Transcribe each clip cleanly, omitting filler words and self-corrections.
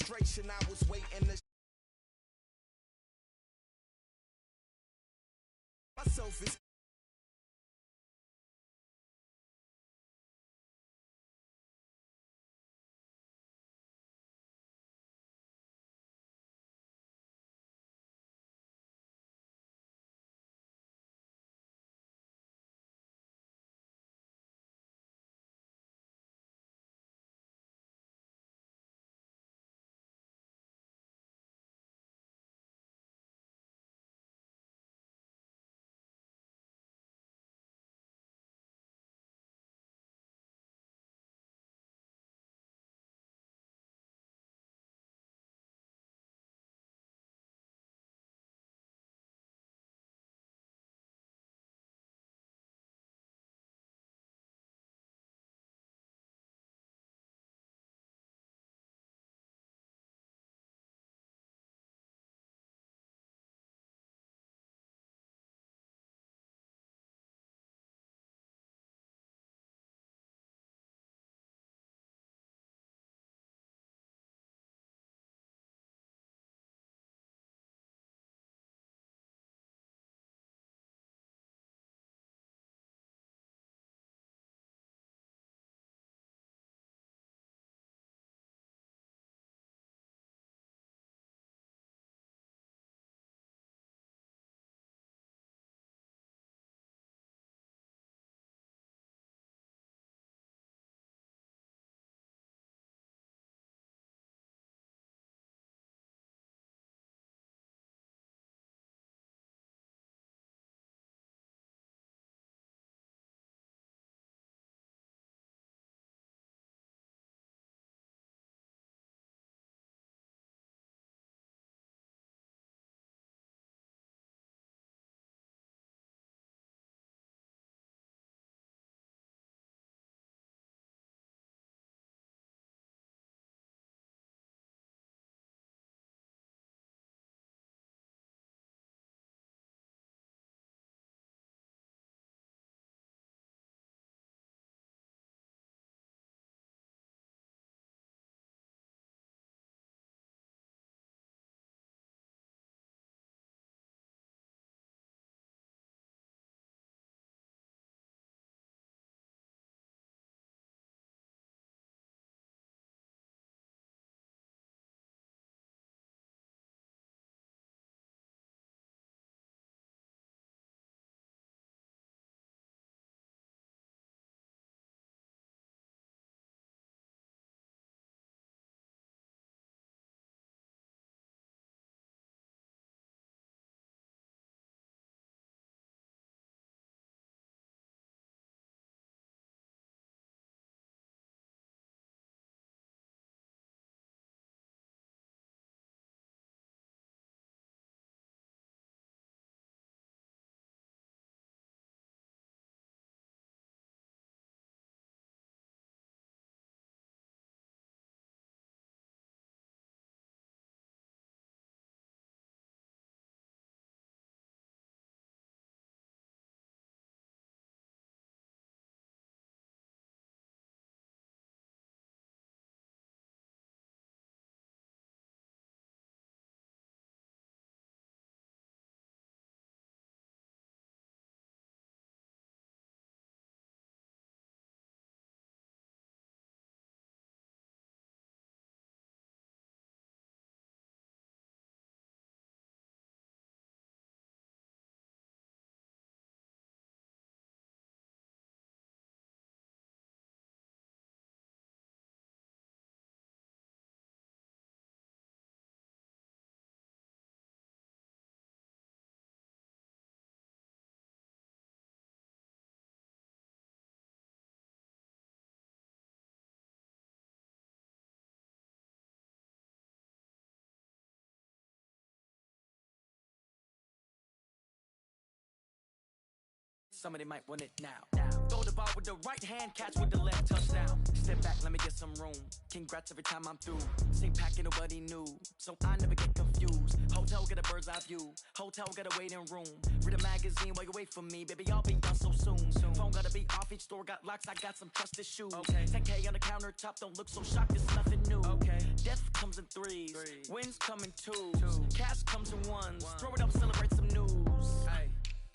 frustration, I was waiting to myself is Somebody might want it now. Throw the ball with the right hand, catch with the left, touchdown. Step back, let me get some room. Congrats every time I'm through. Same pack, nobody knew, so I never get confused. Hotel, get a bird's eye view. Hotel, get a waiting room. Read a magazine while you wait for me, baby, I'll be done so soon. Phone gotta be off, each store got locks, I got some trusted shoes. Okay. 10K on the countertop, don't look so shocked, it's nothing new. Okay. Death comes in threes. Wins come in twos. Cash comes in ones. Throw it up, celebrate some news.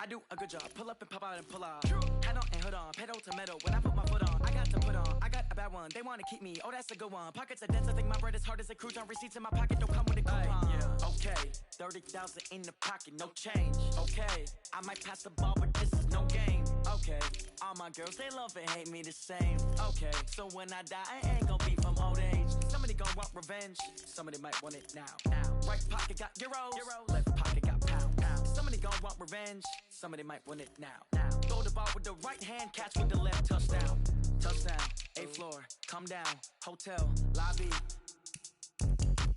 I do a good job. Pull up and pop out and pull out. Head on and hood on. Pedal to metal. When I put my foot on, I got to put on. I got a bad one. They want to keep me. Oh, that's a good one. Pockets are dense. I think my bread is hard as a crouton. Receipts in my pocket don't come with a coupon. Okay. 30,000 in the pocket. No change. Okay. I might pass the ball, but this is no game. Okay. All my girls, they love and hate me the same. Okay. So when I die, I ain't gonna be from old age. Somebody gonna want revenge. Somebody might want it now. Right pocket got euros. Left pocket got pound. Somebody gon' want revenge. Somebody might want it now. Throw the ball with the right hand, catch with the left. Touchdown. Touchdown. 8th floor. Come down. Hotel. Lobby.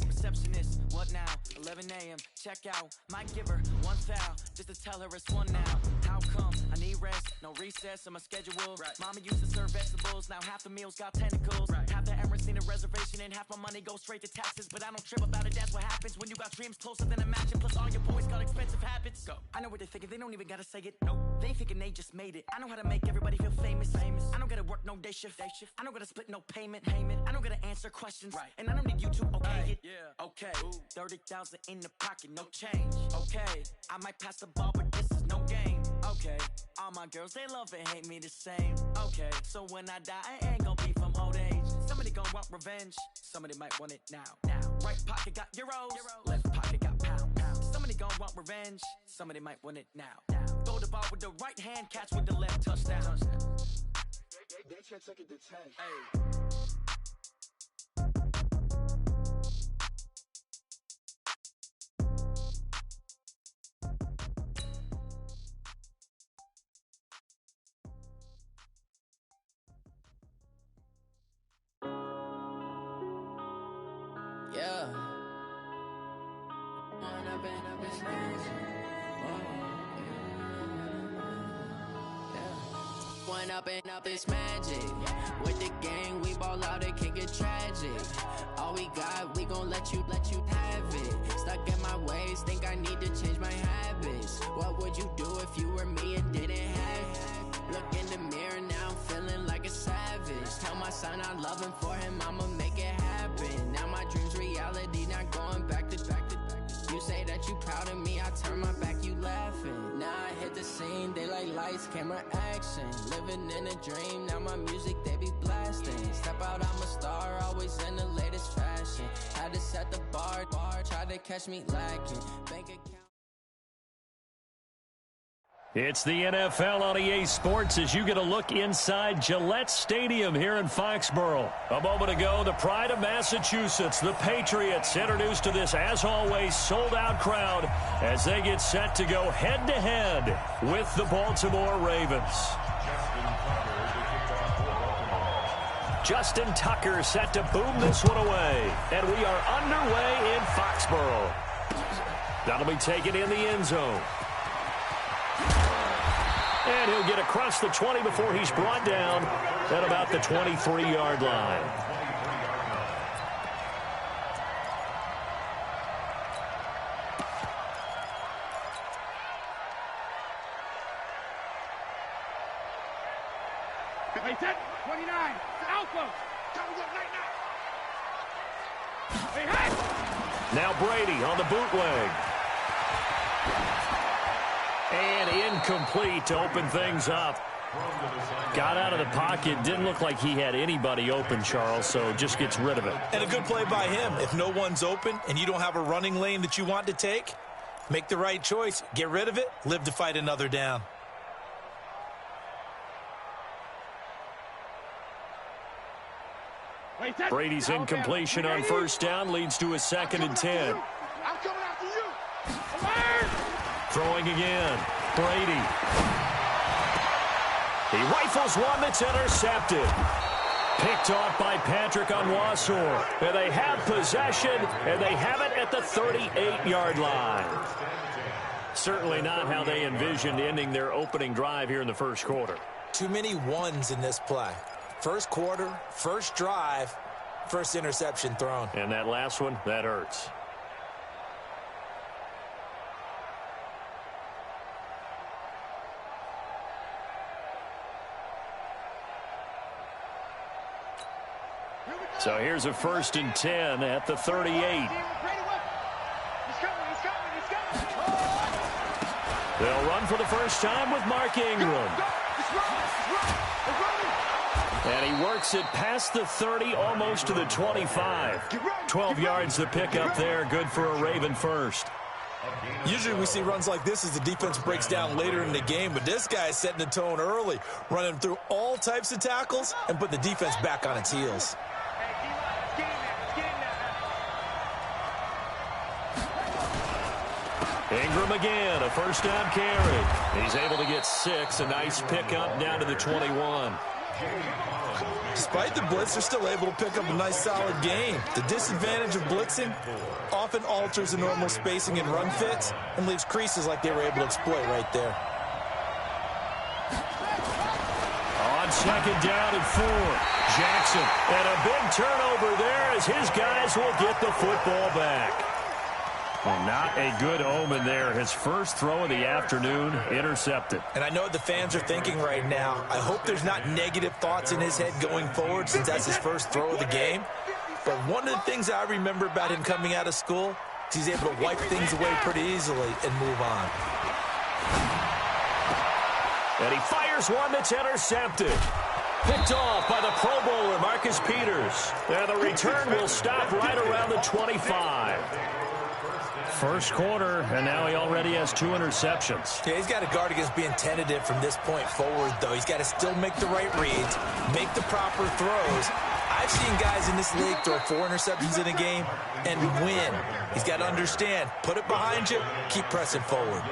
Receptionist. What now? 11 a.m. Check out. Might give her one foul just to tell her it's one now. How come? I need rest. No recess in my schedule. Mama used to serve vegetables. Now half the meals got tentacles. Half the Emirates need a reservation and half my money goes straight to taxes. But I don't trip about it. That's what happens when you got dreams closer than a mansion. Plus all your boys got expensive habits. Go. I know what they're thinking. They don't even gotta say it. Nope. They thinking they just made it. I know how to make everybody feel famous. I don't gotta work no day shift. I don't gotta split no payment. I don't gotta answer questions. And I don't need you to okay it. Okay. 30,000 in the pocket, no change. Okay. I might pass the ball, but this is no game. Okay. All my girls, they love and hate me the same. Okay. So when I die, I ain't gonna be from old age. Somebody gon' want revenge. Somebody might want it now. Right pocket got euros. Left pocket got pound. Somebody gon' want revenge. Somebody might want it now. Throw the ball with the right hand, catch with the left. Touchdown. They can't take it to 10. Yeah. One up and up is magic. With the gang, we ball out, it can get tragic. All we got, we gon' let you have it. Stuck in my ways, think I need to change my habits. What would you do if you were me and didn't have it? Look in the mirror now, I'm feeling like a savage. Tell my son I love him, for him I'ma make it happen. Now my dream's reality, not going back to back. You say that you proud of me, I turn my back, you laughing. Now I hit the scene, daylight lights, camera action. Living in a dream, now my music they be blasting. Step out, I'm a star, always in the latest fashion. Had to set the bar, try to catch me lacking. Bank account. It's the NFL on EA Sports as you get a look inside Gillette Stadium here in Foxborough. A moment ago, the pride of Massachusetts, the Patriots, introduced to this, as always, sold-out crowd as they get set to go head-to-head with the Baltimore Ravens. Justin Tucker set to boom this one away, and we are underway in Foxborough. That'll be taken in the end zone. And he'll get across the 20 before he's brought down at about the 23-yard line. Hey, 10, 29, Alpha. Hey, hey! Now Brady on the bootleg. And incomplete to open things up. Got out of the pocket. Didn't look like he had anybody open, Charles, so just gets rid of it. And a good play by him. If no one's open and you don't have a running lane that you want to take, make the right choice. Get rid of it. Live to fight another down. Brady's incompletion on first down leads to a 2nd and 10. I'm coming after you. Throwing again. Brady. He rifles one that's intercepted. Picked off by Patrick Onwuasor. And they have possession, and they have it at the 38-yard line. Certainly not how they envisioned ending their opening drive here in the first quarter. Too many ones in this play. First quarter, first drive, first interception thrown. And that last one, that hurts. So here's a 1st and 10 at the 38. They'll run for the first time with Mark Ingram. And he works it past the 30, almost to the 25. 12 yards to pick up there, good for a Raven first. Usually we see runs like this as the defense breaks down later in the game, but this guy is setting the tone early, running through all types of tackles and put the defense back on its heels. Ingram again, a first down carry. He's able to get 6, a nice pickup down to the 21. Despite the blitz, they're still able to pick up a nice solid gain. The disadvantage of blitzing often alters the normal spacing and run fits and leaves creases like they were able to exploit right there. On 2nd down and 4, Jackson. And a big turnover there as his guys will get the football back. Well, not a good omen there. His first throw of the afternoon intercepted. And I know what the fans are thinking right now. I hope there's not negative thoughts in his head going forward since that's his first throw of the game. But one of the things I remember about him coming out of school is he's able to wipe things away pretty easily and move on. And he fires one that's intercepted. Picked off by the Pro Bowler, Marcus Peters. And the return will stop right around the 25. First quarter, and now he already has 2 interceptions. Yeah, he's got to guard against being tentative from this point forward, though. He's got to still make the right reads, make the proper throws. I've seen guys in this league throw 4 interceptions in a game and win. He's got to understand, put it behind you, keep pressing forward.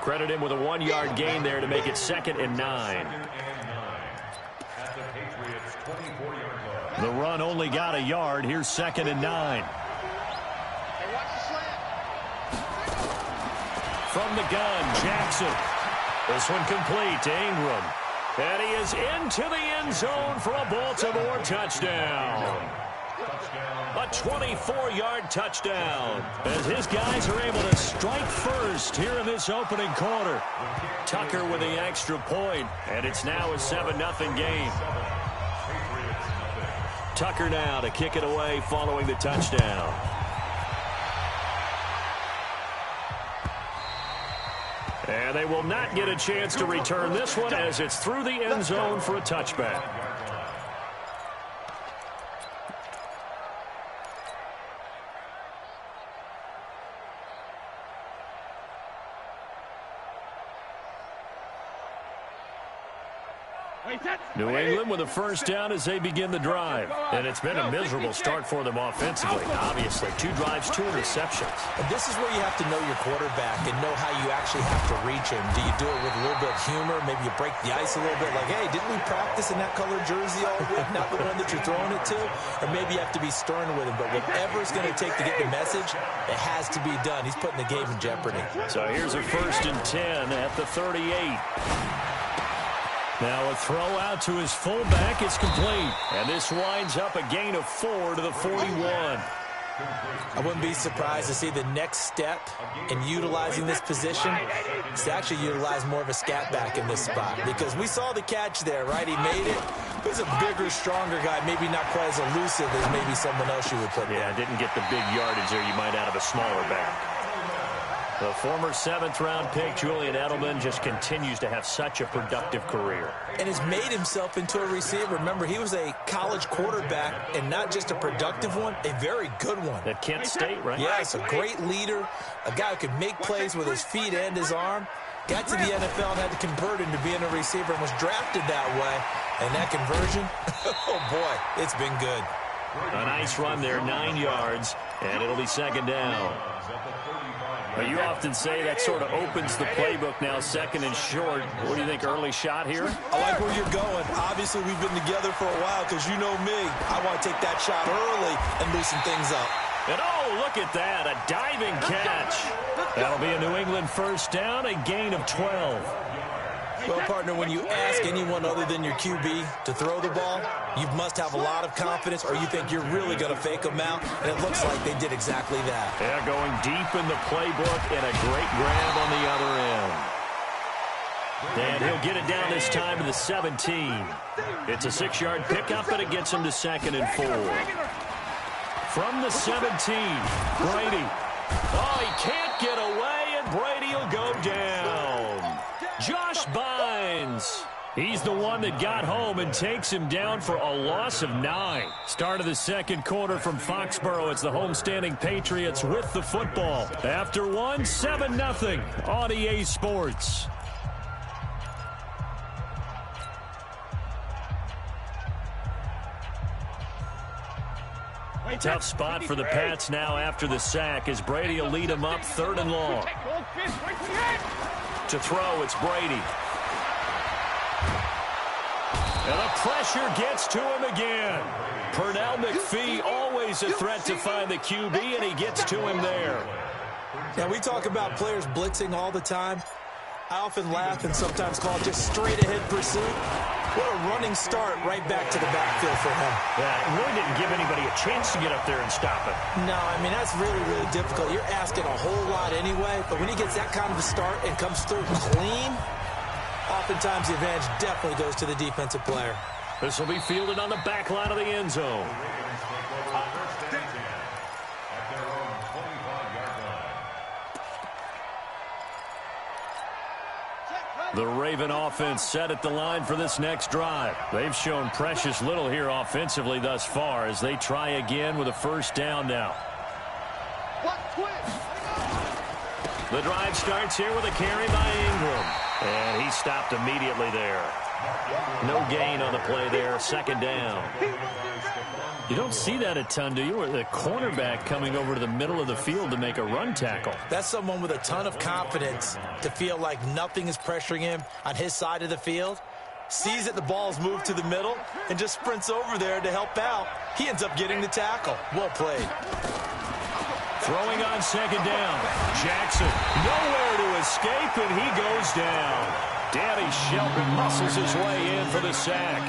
Credit him with a 1-yard gain there to make it 2nd and 9. The run only got a yard. Here's 2nd and 9. From the gun, Jackson. This one complete to Ingram. And he is into the end zone for a Baltimore touchdown. A 24-yard touchdown as his guys are able to strike first here in this opening quarter. Tucker with the extra point, and it's now a 7-0 game. Tucker now to kick it away following the touchdown. And they will not get a chance to return this one as it's through the end zone for a touchback. New England with a first down as they begin the drive. And it's been a miserable start for them offensively. Obviously, 2 drives, 2 interceptions. And this is where you have to know your quarterback and know how you actually have to reach him. Do you do it with a little bit of humor? Maybe you break the ice a little bit, like, hey, didn't we practice in that colored jersey all week, not the one that you're throwing it to? Or maybe you have to be stern with him. But whatever it's going to take to get the message, it has to be done. He's putting the game in jeopardy. So here's a 1st and 10 at the 38. Now a throw out to his fullback. It's complete. And this winds up a gain of 4 to the 41. I wouldn't be surprised to see the next step in utilizing this position is to actually utilize more of a scat back in this spot. Because we saw the catch there, right? He made it. He's a bigger, stronger guy, maybe not quite as elusive as maybe someone else you would put there. Yeah, didn't get the big yardage there you might out of a smaller back. The former 7th-round pick, Julian Edelman, just continues to have such a productive career. And has made himself into a receiver. Remember, he was a college quarterback, and not just a productive one, a very good one. At Kent State, right? Yes, a great leader, a guy who could make plays with his feet and his arm. Got to the NFL and had to convert into being a receiver and was drafted that way. And that conversion, oh, boy, it's been good. A nice run there, 9 yards, and it'll be 2nd down. Well, you often say that sort of opens the playbook now, 2nd and short. What do you think, early shot here? I like where you're going. Obviously, we've been together for a while because you know me. I want to take that shot early and loosen things up. And oh, look at that, a diving catch. That'll be a New England first down, a gain of 12. Well, partner, when you ask anyone other than your QB to throw the ball, you must have a lot of confidence or you think you're really going to fake them out, and it looks like they did exactly that. Yeah, going deep in the playbook and a great grab on the other end. And he'll get it down this time to the 17. It's a 6-yard pickup, and it gets him to 2nd and 4. From the 17, Brady. Oh, he can't get away, and Brady will go down. Josh Bynes. He's the one that got home and takes him down for a loss of 9. Start of the second quarter from Foxborough. It's the homestanding Patriots with the football. After one, 7-0 on EA Sports. Tough spot for the Pats now after the sack as Brady will lead him up 3rd and long. To throw, it's Brady. And the pressure gets to him again. Pernell McPhee, always a threat to find the QB, and he gets to him there. Now, we talk about players blitzing all the time. I often laugh and sometimes call it just straight-ahead pursuit. What a running start right back to the backfield for him. Yeah, it really didn't give anybody a chance to get up there and stop it. No, I mean, that's really, really difficult. You're asking a whole lot anyway, but when he gets that kind of a start and comes through clean, oftentimes the advantage definitely goes to the defensive player. This will be fielded on the back line of the end zone. The Raven offense set at the line for this next drive. They've shown precious little here offensively thus far as they try again with a 1st down now. The drive starts here with a carry by Ingram. And he stopped immediately there. No gain on the play there, 2nd down. You don't see that a ton, do you? Or the cornerback coming over to the middle of the field to make a run tackle. That's someone with a ton of confidence to feel like nothing is pressuring him on his side of the field. Sees that the ball's moved to the middle and just sprints over there to help out. He ends up getting the tackle. Well played. Throwing on 2nd down. Jackson nowhere to escape, and he goes down. Danny Shelton muscles his way in for the sack.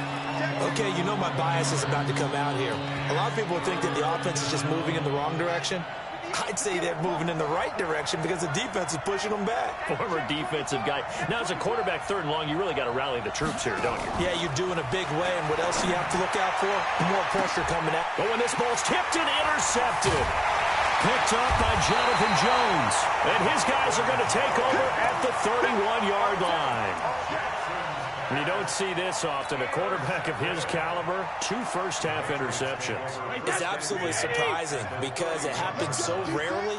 Okay, you know my bias is about to come out here. A lot of people think that the offense is just moving in the wrong direction. I'd say they're moving in the right direction because the defense is pushing them back. Former defensive guy. Now, as a quarterback 3rd and long, you really got to rally the troops here, don't you? Yeah, you're doing a big way, and what else do you have to look out for? More pressure coming out. But when this ball's tipped and intercepted. Picked up by Jonathan Jones. And his guys are going to take over at the 31-yard line. You don't see this often. A quarterback of his caliber, 2 first-half interceptions. It's absolutely surprising because it happens so rarely.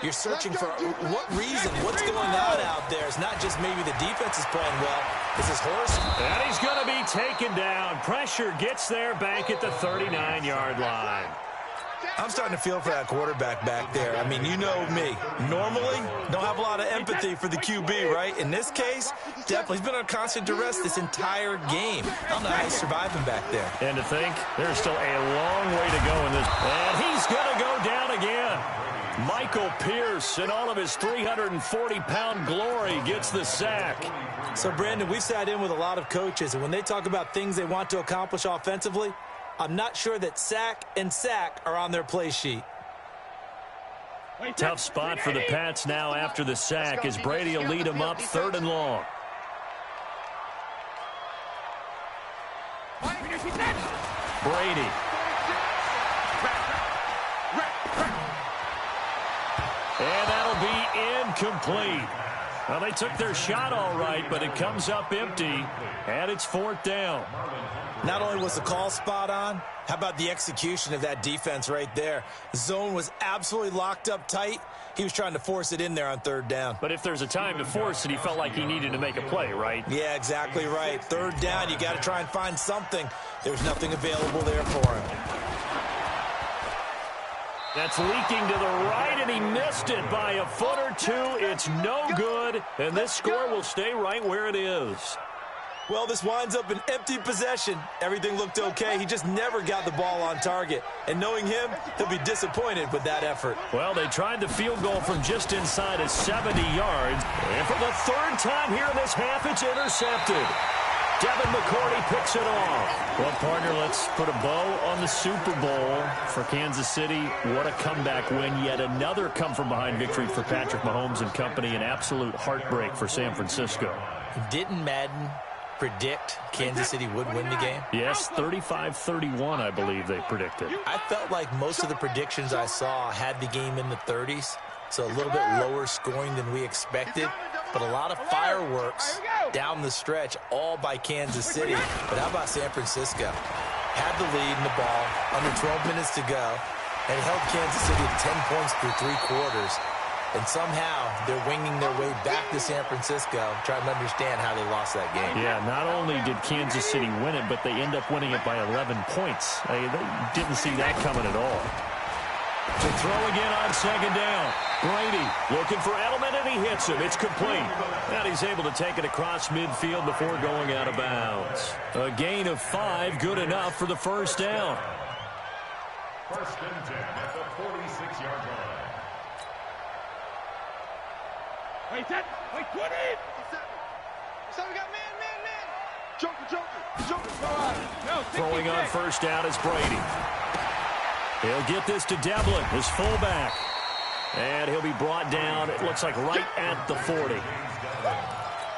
You're searching for what reason, what's going on out there. It's not just maybe the defense is playing well. This is horse. And he's going to be taken down. Pressure gets there back at the 39-yard line. I'm starting to feel for that quarterback back there. I mean, you know me. Normally, don't have a lot of empathy for the QB, right? In this case, definitely. He's been on constant duress this entire game. I don't know how he's surviving back there. And to think, there's still a long way to go in this. And he's going to go down again. Michael Pierce, in all of his 340-pound glory, gets the sack. So, Brandon, we sat in with a lot of coaches, and when they talk about things they want to accomplish offensively, I'm not sure that sack and sack are on their play sheet. Tough spot for the Pats now after the sack as Brady will lead them up 3rd and long. Brady. And that'll be incomplete. Well, they took their shot all right, but it comes up empty, and it's 4th down. Not only was the call spot on, how about the execution of that defense right there? The zone was absolutely locked up tight. He was trying to force it in there on 3rd down. But if there's a time to force it, he felt like he needed to make a play, right? Yeah, exactly right. 3rd down, you got to try and find something. There was nothing available there for him. That's leaking to the right, and he missed it by a foot or 2. It's no good, and this score will stay right where it is. Well, this winds up an empty possession. Everything looked okay. He just never got the ball on target. And knowing him, he'll be disappointed with that effort. Well, they tried the field goal from just inside of 70 yards. And for the 3rd time here in this half, it's intercepted. Devin McCourty picks it off. Well, partner, let's put a bow on the Super Bowl for Kansas City. What a comeback win. Yet another come-from-behind victory for Patrick Mahomes and company. An absolute heartbreak for San Francisco. Didn't Madden predict Kansas City would win the game? Yes, 35-31, I believe they predicted. I felt like most of the predictions I saw had the game in the 30s, so a little bit lower scoring than we expected, but a lot of fireworks down the stretch, all by Kansas City. But how about San Francisco? Had the lead in the ball, under 12 minutes to go, and held Kansas City at 10 points through 3 quarters. And somehow they're winging their way back to San Francisco, trying to understand how they lost that game. Yeah, not only did Kansas City win it, but they end up winning it by 11 points. They didn't see that coming at all. To throw again on second down. Brady looking for Edelman, and he hits him. It's complete. And he's able to take it across midfield before going out of bounds. A gain of 5, good enough for the first down. First and 10 at the 46-yard line. Wait, 10. Wait, 20. So we got man. Joker. No, Throwing on first down is Brady. He'll get this to Devlin, his fullback. And he'll be brought down, it looks like right at the 40.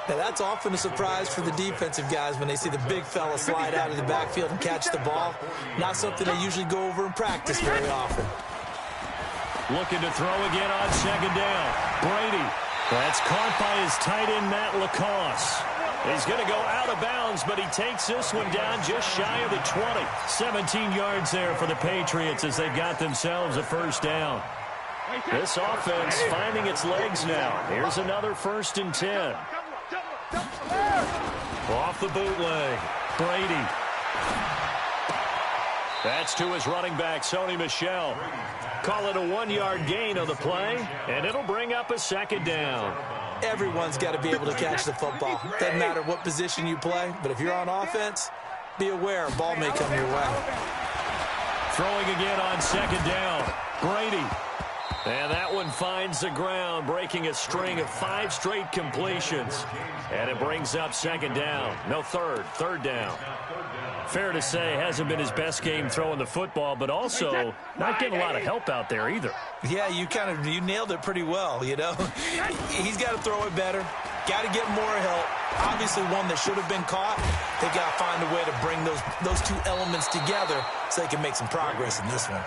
Now, that's often a surprise for the defensive guys when they see the big fella slide out of the backfield and catch the ball. Not something they usually go over in practice very often. Looking to throw again on second down. Brady. That's caught by his tight end, Matt Lacoste. He's going to go out of bounds, but he takes this one down just shy of the 20. 17 yards there for the Patriots as they've got themselves a first down. This offense finding its legs now. Here's another 1st and 10. Off the bootleg. Brady. That's to his running back, Sony Michel. Call it a 1-yard gain on the play, and it'll bring up a second down. Everyone's got to be able to catch the football. Doesn't matter what position you play, but if you're on offense, be aware a ball may come your way. Throwing again on second down. Brady. And that one finds the ground, breaking a string of 5 straight completions. And it brings up second down. No, third down. Fair to say, hasn't been his best game throwing the football, but also not getting a lot of help out there either. Yeah, you nailed it pretty well, you know. He's got to throw it better. Got to get more help. Obviously one that should have been caught. They got to find a way to bring those 2 elements together so they can make some progress in this one.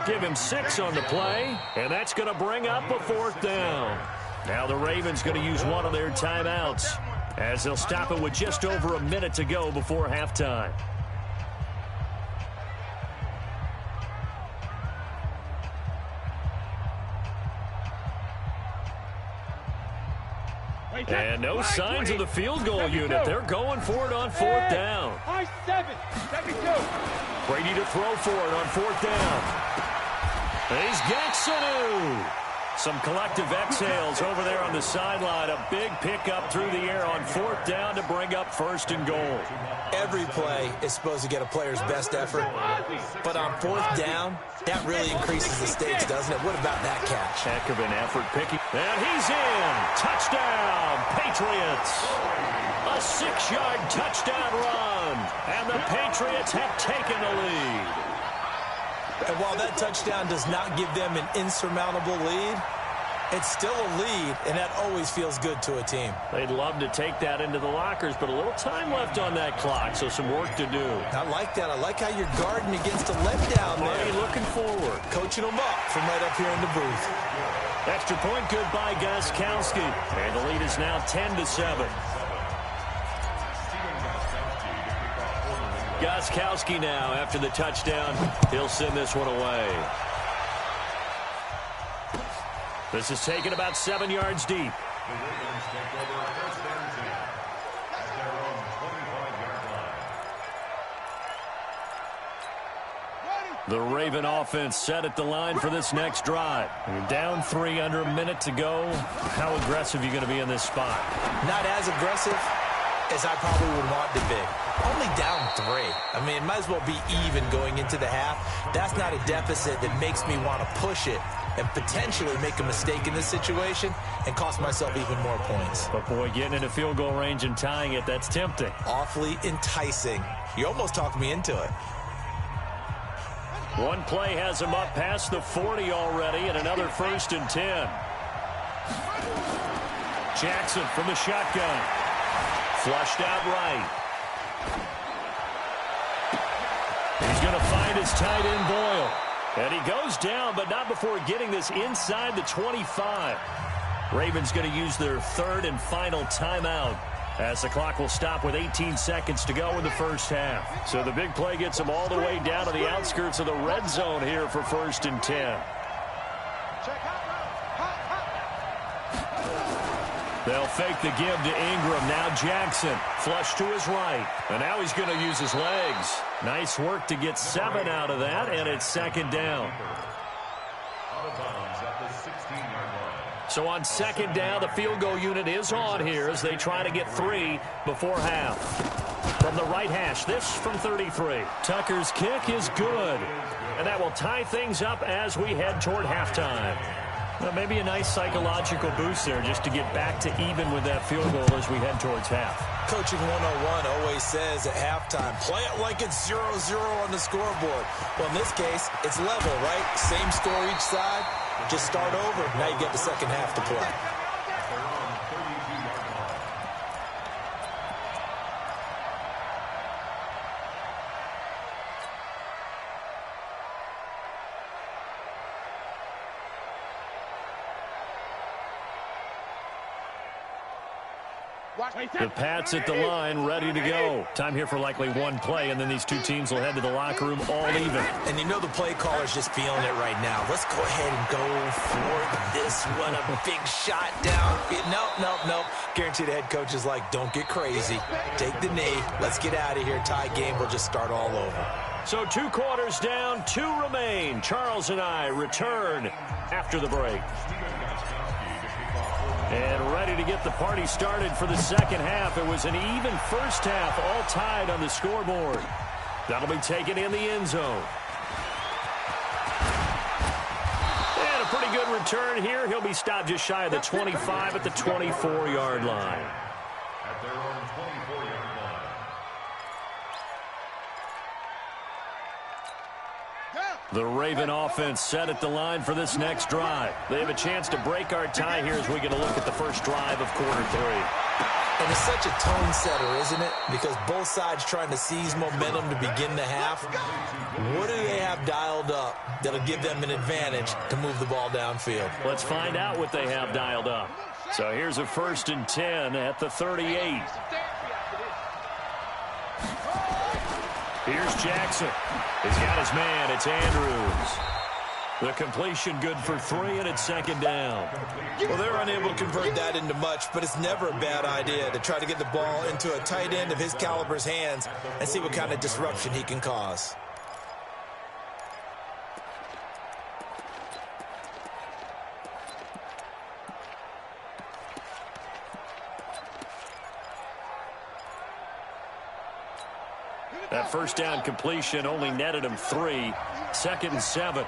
Give him 6 on the play, and that's going to bring up a 4th down. Now the Ravens going to use one of their timeouts as they'll stop it with just over a minute to go before halftime. And no signs of the field goal unit. They're going for it on 4th down. High 7. 72. Brady to throw for it on 4th down. He's got Sanu. Some collective exhales over there on the sideline. A big pickup through the air on 4th down to bring up 1st and goal. Every play is supposed to get a player's best effort. But on 4th down, that really increases the stakes, doesn't it? What about that catch? Heck of an effort picking. And he's in. Touchdown, Patriots. A 6-yard touchdown run. And the Patriots have taken the lead. And while that touchdown does not give them an insurmountable lead, it's still a lead, and that always feels good to a team. They'd love to take that into the lockers, but a little time left on that clock, so some work to do. I like that. I like how you're guarding against a letdown there. Hey, looking forward. Coaching them up from right up here in the booth. Extra point good by Gostkowski. And the lead is now 10-7. Gostkowski now after the touchdown. He'll send this one away. This is taken about 7 yards deep. The Raven offense set at the line for this next drive. You're down 3, under a minute to go. How aggressive are you going to be in this spot? Not as aggressive as I probably would want to be. Only down 3. I mean, it might as well be even going into the half. That's not a deficit that makes me want to push it and potentially make a mistake in this situation and cost myself even more points. But, boy, getting into field goal range and tying it, that's tempting. Awfully enticing. You almost talked me into it. One play has him up past the 40 already, and another 1st and 10. Jackson from the shotgun. Flushed out right. He's going to find his tight end Boyle. And he goes down, but not before getting this inside the 25. Ravens going to use their third and final timeout as the clock will stop with 18 seconds to go in the first half. So the big play gets them all the way down to the outskirts of the red zone here for 1st and 10. They'll fake the give to Ingram. Now Jackson. Flush to his right. And now he's going to use his legs. Nice work to get 7 out of that, and it's 2nd down. So on 2nd down, the field goal unit is on here as they try to get 3 before half. From the right hash, this from 33. Tucker's kick is good. And that will tie things up as we head toward halftime. Well, maybe a nice psychological boost there just to get back to even with that field goal as we head towards half. Coaching 101 always says at halftime, play it like it's 0-0 on the scoreboard. Well, in this case, it's level, right? Same score each side. Just start over. Now you get the second half to play. The Pats at the line, ready to go. Time here for likely one play, and then these two teams will head to the locker room all even. And you know the play caller's just feeling it right now. Let's go ahead and go for this one. A big shot down. Nope. Guarantee the head coach is like, don't get crazy. Take the knee. Let's get out of here. Tie game. We'll just start all over. So 2 quarters down, 2 remain. Charles and I return after the break. And ready to get the party started for the second half. It was an even first half, all tied on the scoreboard. That'll be taken in the end zone. And a pretty good return here. He'll be stopped just shy of the 25 at the 24-yard line. At their own 24-yard line. The Raven offense set at the line for this next drive. They have a chance to break our tie here as we get a look at the first drive of quarter 3. And it's such a tone setter, isn't it? Because both sides trying to seize momentum to begin the half. What do they have dialed up that'll give them an advantage to move the ball downfield? Let's find out what they have dialed up. So here's a 1st and 10 at the 38. Here's Jackson. He's got his man. It's Andrews. The completion good for 3, and it's 2nd down. Well, they're unable to convert that into much, but it's never a bad idea to try to get the ball into a tight end of his caliber's hands and see what kind of disruption he can cause. That first down completion only netted him 3. 2nd and 7.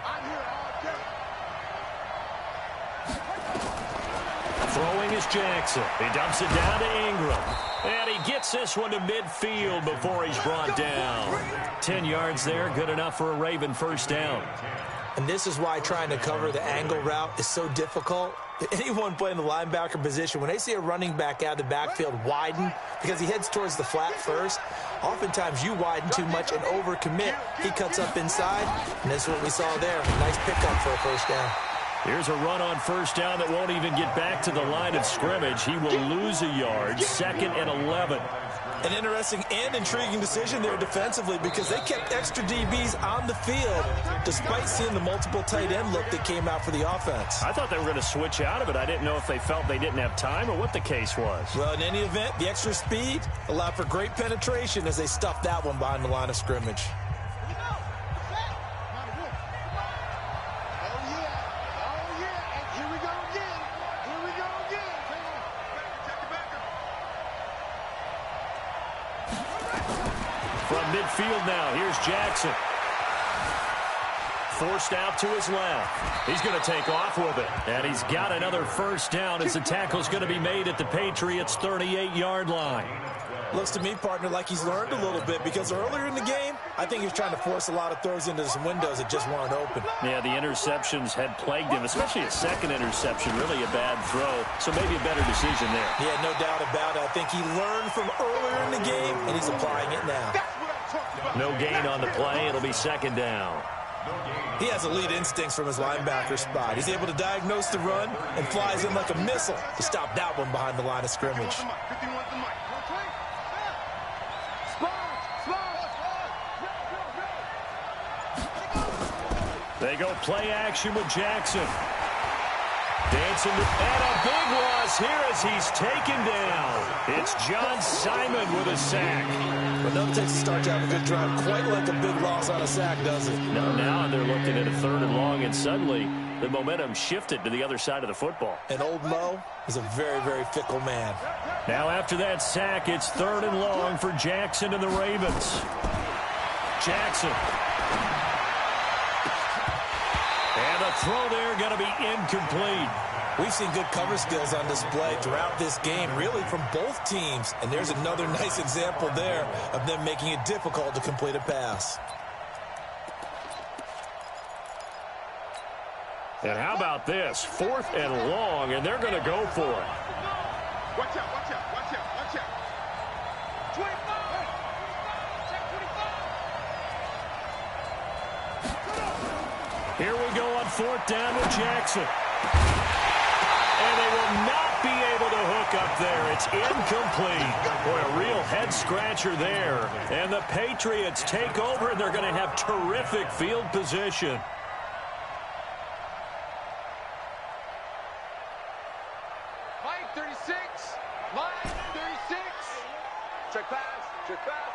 Throwing is Jackson. He dumps it down to Ingram. And he gets this one to midfield before he's brought down. 10 yards there, good enough for a Raven first down. And this is why trying to cover the angle route is so difficult. Anyone playing the linebacker position, when they see a running back out of the backfield widen because he heads towards the flat first, oftentimes you widen too much and overcommit. He cuts up inside, and that's what we saw there. Nice pickup for a first down. Here's a run on first down that won't even get back to the line of scrimmage. He will lose a yard. 2nd and 11. An interesting and intriguing decision there defensively because they kept extra DBs on the field despite seeing the multiple tight end look that came out for the offense. I thought they were going to switch out of it. I didn't know if they felt they didn't have time or what the case was. Well, in any event, the extra speed allowed for great penetration as they stuffed that one behind the line of scrimmage. Midfield now. Here's Jackson. Forced out to his left. He's going to take off with it. And he's got another first down as the tackle's going to be made at the Patriots' 38-yard line. Looks to me, partner, like he's learned a little bit, because earlier in the game, I think he was trying to force a lot of throws into some windows that just weren't open. Yeah, the interceptions had plagued him, especially a second interception, really a bad throw. So maybe a better decision there. Yeah, no doubt about it. I think he learned from earlier in the game, and he's applying it now. No gain on the play. It'll be second down. He has elite instincts from his linebacker spot. He's able to diagnose the run and flies in like a missile to stop that one behind the line of scrimmage. They go play action with Jackson. Dancing and a big loss here as he's taken down. It's John Simon with a sack. But no, it takes a start to have a good drive. Quite like a big loss on a sack, does it? No, now they're looking at a 3rd and long, and suddenly the momentum shifted to the other side of the football. And old Mo is a very, very fickle man. Now after that sack, it's 3rd and long for Jackson and the Ravens. Jackson. And the throw there going to be incomplete. We've seen good cover skills on display throughout this game, really from both teams. And there's another nice example there of them making it difficult to complete a pass. And how about this? 4th and long, and they're going to go for it. Watch out, watch out, watch out, watch out. 25. Here we go on 4th down with Jackson. And they will not be able to hook up there. It's incomplete. Boy, a real head-scratcher there. And the Patriots take over, and they're going to have terrific field position. Mike 36. Mike 36. Check pass. Check pass.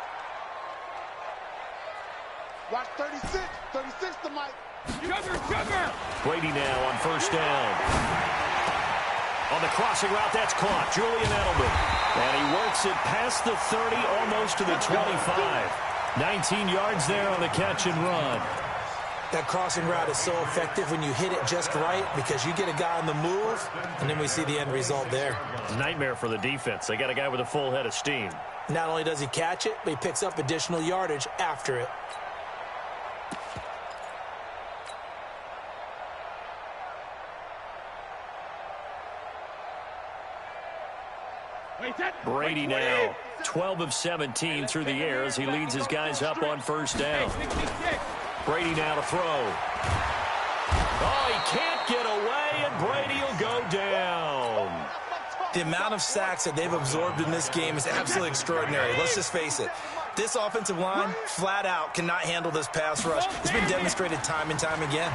Watch 36. 36 to Mike. Sugar. Brady now on 1st down. On the crossing route, that's caught. Julian Edelman. And he works it past the 30, almost to the 25. 19 yards there on the catch and run. That crossing route is so effective when you hit it just right, because you get a guy on the move, and then we see the end result there. It's a nightmare for the defense. They got a guy with a full head of steam. Not only does he catch it, but he picks up additional yardage after it. Brady now 12 of 17 through the air as he leads his guys up on 1st down. Brady now to throw. Oh, he can't get away, and Brady will go down. The amount of sacks that they've absorbed in this game is absolutely extraordinary. Let's just face it. This offensive line, flat out, cannot handle this pass rush. It's been demonstrated time and time again.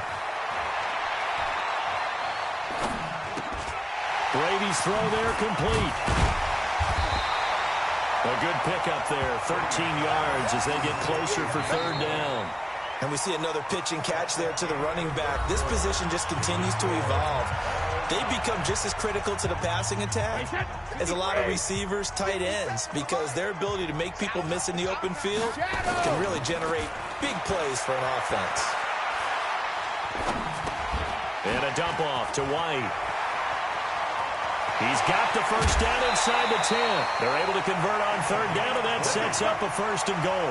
Brady's throw there complete. A good pickup there, 13 yards as they get closer for 3rd down. And we see another pitch and catch there to the running back. This position just continues to evolve. They become just as critical to the passing attack as a lot of receivers, tight ends, because their ability to make people miss in the open field can really generate big plays for an offense. And a dump off to White. He's got the 1st down inside the 10. They're able to convert on 3rd down, and that sets up a 1st and goal.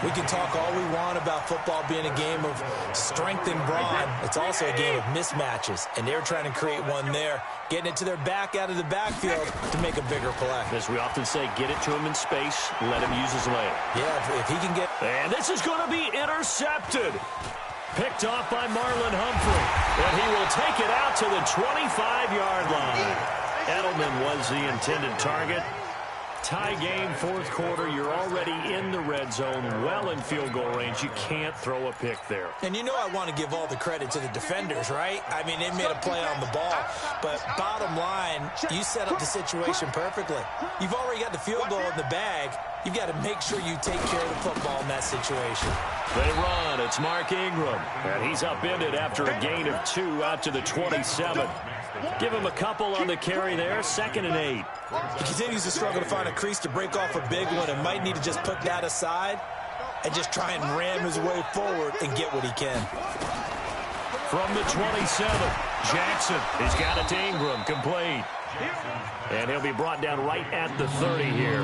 We can talk all we want about football being a game of strength and brawn. It's also a game of mismatches, and they're trying to create one there, getting it to their back out of the backfield to make a bigger play. As we often say, get it to him in space, let him use his leg. Yeah, if he can get... And this is going to be intercepted. Picked off by Marlon Humphrey. And he will take it out to the 25-yard line. Edelman was the intended target. Tie game, 4th quarter. You're already in the red zone, well in field goal range. You can't throw a pick there. And you know I want to give all the credit to the defenders, right? I mean, they made a play on the ball. But bottom line, you set up the situation perfectly. You've already got the field goal in the bag. You've got to make sure you take care of the football in that situation. They run. It's Mark Ingram. And he's upended after a gain of 2 out to the 27. Give him a couple on the carry there. 2nd and 8. He continues to struggle to find a crease to break off a big one and might need to just put that aside and just try and ram his way forward and get what he can. From the 27, Jackson has got it to Ingram, complete. And he'll be brought down right at the 30 here.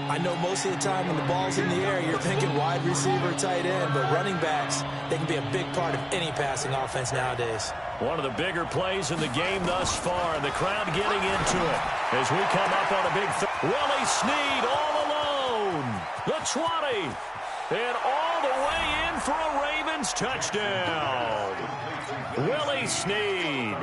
I know most of the time when the ball's in the air, you're thinking wide receiver, tight end, but running backs, they can be a big part of any passing offense nowadays. One of the bigger plays in the game thus far, and the crowd getting into it as we come up on a big Willie Snead all alone. The 20, and all the way in for a Ravens touchdown. Willie Snead,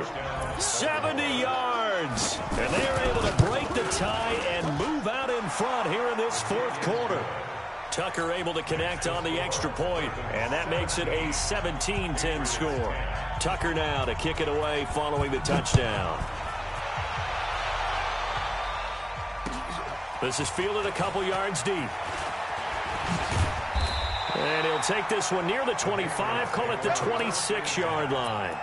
70 yards, and they're able to break the tie and move out in front here in this fourth quarter. Tucker able to connect on the extra point, and that makes it a 17-10 score. Tucker now to kick it away following the touchdown. This is fielded a couple yards deep. And he'll take this one near the 25, call it the 26-yard line.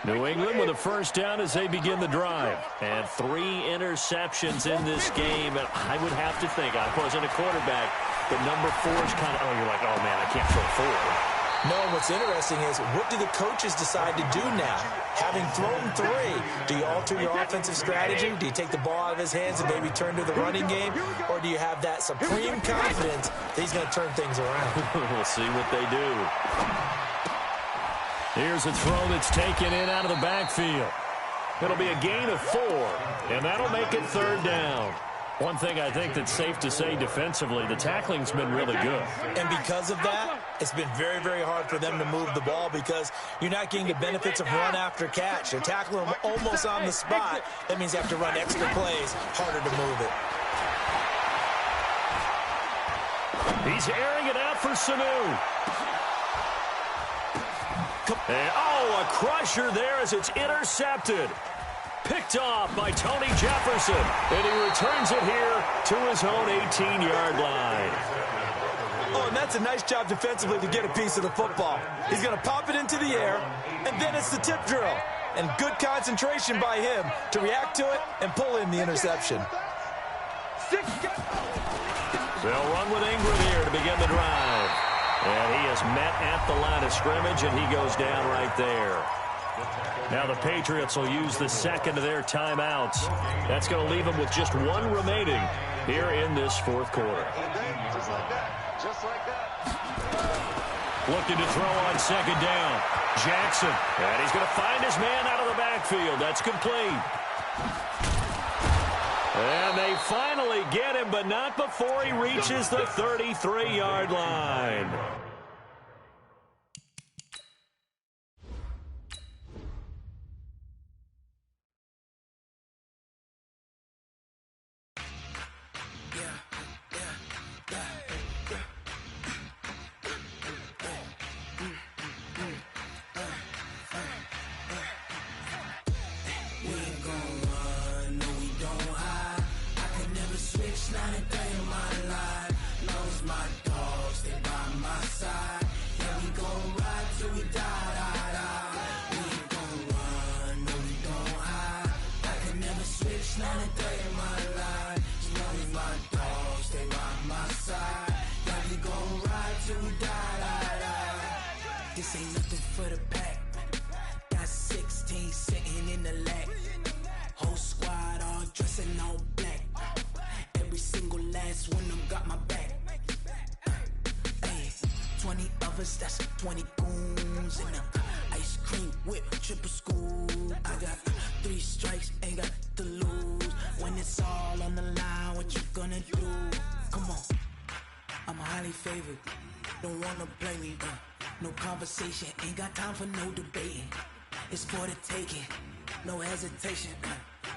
New England with a first down as they begin the drive. And 3 interceptions in this game. And I would have to think, I wasn't a quarterback, but number 4 is kind of, you're like, oh, man, I can't throw 4. No, what's interesting is, what do the coaches decide to do now? Having thrown 3, do you alter your offensive strategy? Do you take the ball out of his hands and maybe turn to the running game? Or do you have that supreme confidence that he's going to turn things around? We'll see what they do. Here's a throw that's taken in out of the backfield. It'll be a gain of 4, and that'll make it 3rd down. One thing I think that's safe to say defensively, the tackling's been really good. And because of that, it's been very, very hard for them to move the ball because you're not getting the benefits of run after catch. You're tackling them almost on the spot. That means you have to run extra plays, harder to move it. He's airing it out for Sanu. And, oh, a crusher there as it's intercepted. Picked off by Tony Jefferson, and he returns it here to his own 18-yard line. Oh, and that's a nice job defensively to get a piece of the football. He's going to pop it into the air, and then it's the tip drill. And good concentration by him to react to it and pull in the interception. They'll run with Ingram here to begin the drive. And he is met at the line of scrimmage, and he goes down right there. Now the Patriots will use the second of their timeouts. That's going to leave them with just 1 remaining here in this fourth quarter. Just like that. Just like that. Looking to throw on second down. Jackson. And he's going to find his man out of the backfield. That's complete. And they finally get him, but not before he reaches the 33-yard line. This ain't nothing for the pack. Got 16 sitting in the lap. Whole squad all dressing all black. Every single last one of them got my back. Hey, 20 of us, that's 20 goons. And ice cream whip, triple scoop. I got 3 strikes, ain't got to lose. When it's all on the line, what you gonna do? Come on, I'm highly favored. Don't wanna play me, no conversation, ain't got time for no debating. It's for the taking, no hesitation.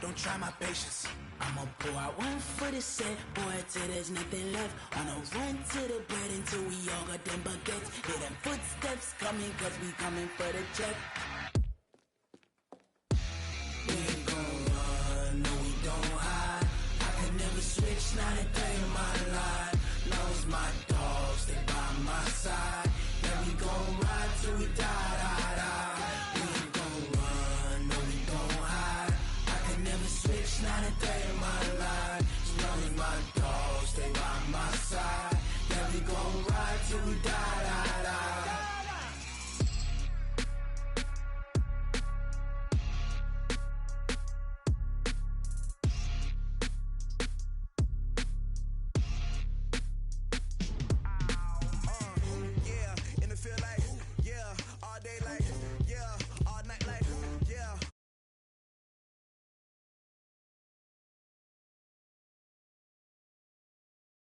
Don't try my patience. I'ma pour out 1 for the set, boy, till there's nothing left. On a run to the bread until we all got them baguettes. Hear them footsteps coming, cause we coming for the check.